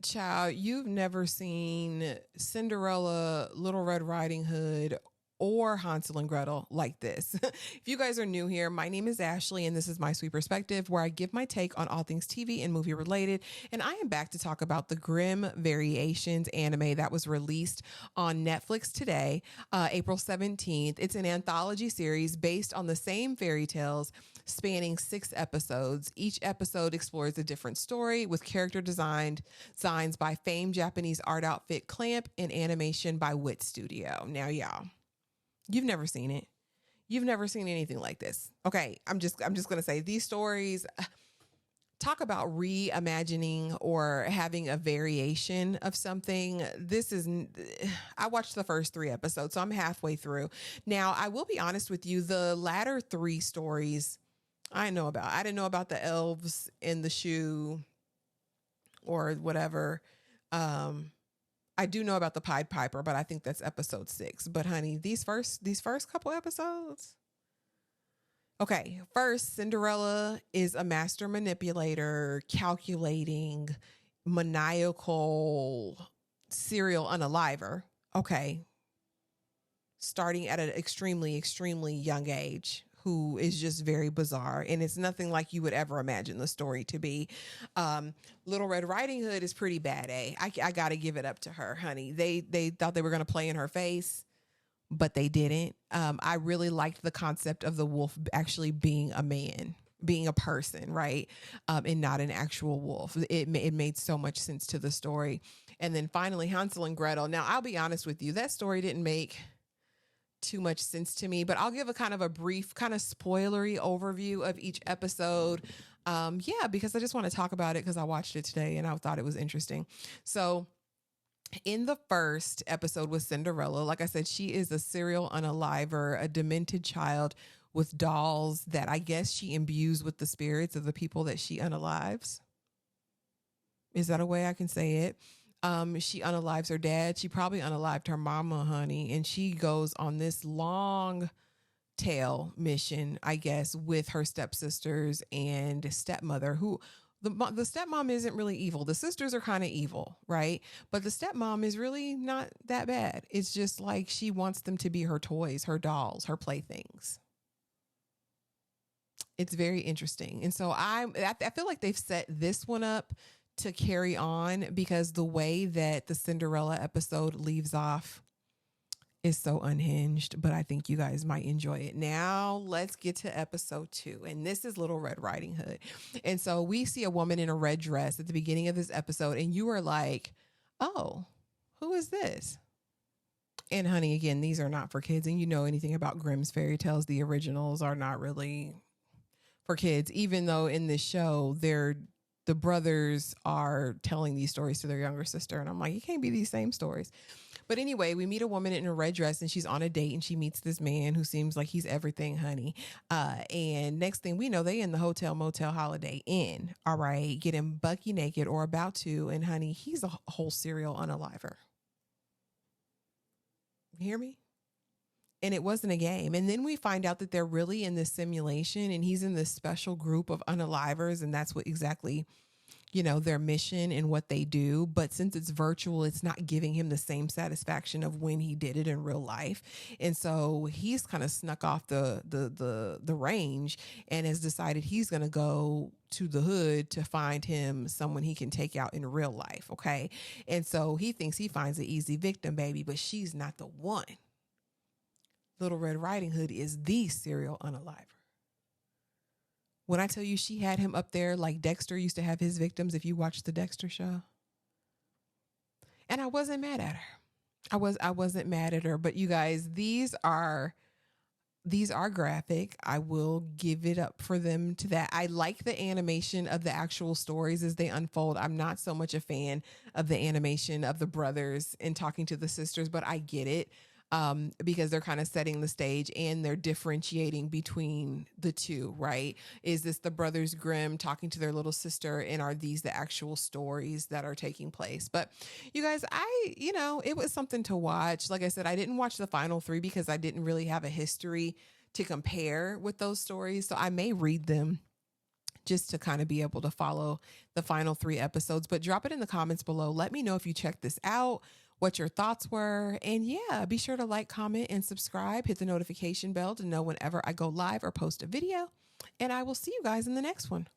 Child, you've never seen Cinderella, Little Red Riding Hood, or Hansel and Gretel like this. If you guys are new here, my name is Ashley, and this is My Sweet Perspective, where I give my take on all things TV and movie related. And I am back to talk about the Grimm Variations anime that was released on Netflix today, April 17th. It's an anthology series based on the same fairy tales spanning 6 episodes. Each episode explores a different story with character designs by famed Japanese art outfit Clamp and animation by Wit Studio. Now, y'all, you've never seen it. You've never seen anything like this. Okay, I'm just gonna say these stories talk about reimagining or having a variation of something. I watched the first 3 episodes, so I'm halfway through. Now, I will be honest with you, the latter 3 stories I know about. I didn't know about the elves in the shoe or whatever. I do know about the Pied Piper, but I think that's episode 6. But honey, these first couple episodes. Okay, first, Cinderella is a master manipulator, calculating, maniacal serial unaliver. Okay, starting at an extremely, extremely young age, who is just very bizarre, and it's nothing like you would ever imagine the story to be. Little Red Riding Hood is pretty bad, eh? I gotta give it up to her, honey. They thought they were gonna play in her face, but they didn't. I really liked the concept of the wolf actually being a man, being a person, right? And not an actual wolf. It made so much sense to the story. And then finally, Hansel and Gretel. Now, I'll be honest with you, that story didn't make too much sense to me, but I'll give a kind of a brief, kind of spoilery overview of each episode. Yeah, because I just want to talk about it because I watched it today and I thought it was interesting. So, in the first episode with Cinderella, like I said, she is a serial unaliver, a demented child with dolls that I guess she imbues with the spirits of the people that she unalives. Is that a way I can say it? She unalives her dad. She probably unalived her mama, honey. And she goes on this long tail mission, I guess, with her stepsisters and stepmother, who the stepmom isn't really evil. The sisters are kind of evil, right? But the stepmom is really not that bad. It's just like she wants them to be her toys, her dolls, her playthings. It's very interesting. And so I feel like they've set this one up to carry on because the way that the Cinderella episode leaves off is so unhinged, but I think you guys might enjoy it. Now, let's get to episode 2. And this is Little Red Riding Hood. And so we see a woman in a red dress at the beginning of this episode, and you are like, oh, who is this? And honey, again, these are not for kids. And you know anything about Grimm's fairy tales, the originals are not really for kids, even though in this show, the brothers are telling these stories to their younger sister. And I'm like, it can't be these same stories. But anyway, we meet a woman in a red dress and she's on a date and she meets this man who seems like he's everything, honey. And next thing we know, they in the hotel, motel, Holiday Inn. All right, getting bucky naked or about to. And honey, he's a whole serial unaliver. You hear me? And it wasn't a game. And then we find out that they're really in this simulation and he's in this special group of unalivers. And that's what exactly, their mission and what they do. But since it's virtual, it's not giving him the same satisfaction of when he did it in real life. And so he's kind of snuck off the range and has decided he's going to go to the hood to find him someone he can take out in real life. Okay. And so he thinks he finds an easy victim, baby, but she's not the one. Little Red Riding Hood is the serial unaliver. When I tell you she had him up there like Dexter used to have his victims, if you watch the Dexter show. And I wasn't mad at her. I wasn't mad at her, but you guys, these are graphic. I will give it up for them to that. I like the animation of the actual stories as they unfold. I'm not so much a fan of the animation of the brothers and talking to the sisters, but I get it. Because they're kind of setting the stage and they're differentiating between the two, right? Is this the brothers Grimm talking to their little sister, and are these the actual stories that are taking place? But you guys, it was something to watch. Like I said, I didn't watch the final 3 because I didn't really have a history to compare with those stories. So I may read them just to kind of be able to follow the final 3 episodes. But drop it in the comments below. Let me know if you checked this out, what your thoughts were. And yeah, be sure to like, comment, and subscribe. Hit the notification bell to know whenever I go live or post a video. And I will see you guys in the next one.